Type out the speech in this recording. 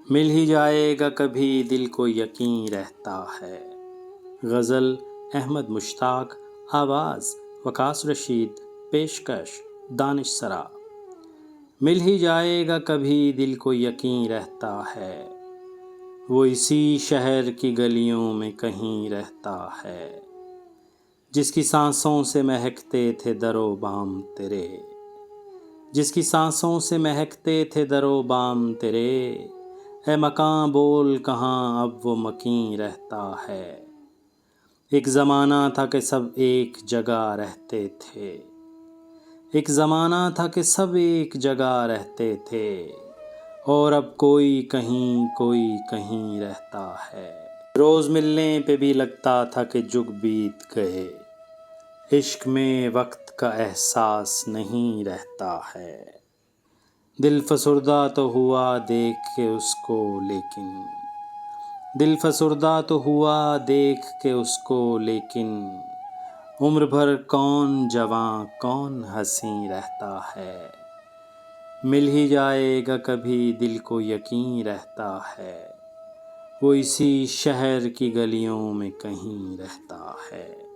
مل ہی جائے گا کبھی دل کو یقین رہتا ہے۔ غزل احمد مشتاق، آواز وقاص رشید، پیشکش دانش سرا۔ مل ہی جائے گا کبھی دل کو یقین رہتا ہے، وہ اسی شہر کی گلیوں میں کہیں رہتا ہے، جس کی سانسوں سے مہکتے تھے در و بام تیرے، جس کی سانسوں سے مہکتے تھے در و بام تیرے، اے مکاں بول کہاں اب وہ مکیں رہتا ہے۔ ایک زمانہ تھا کہ سب ایک جگہ رہتے تھے، ایک زمانہ تھا کہ سب ایک جگہ رہتے تھے، اور اب کوئی کہیں رہتا ہے۔ روز ملنے پہ بھی لگتا تھا کہ جگ بیت گئے، عشق میں وقت کا احساس نہیں رہتا ہے۔ دل فسردہ تو ہوا دیکھ کے اس کو لیکن، دل فسردہ تو ہوا دیکھ کے اس کو لیکن، عمر بھر کون جواں کون حسیں رہتا ہے۔ مل ہی جائے گا کبھی دل کو یقین رہتا ہے، وہ اسی شہر کی گلیوں میں کہیں رہتا ہے۔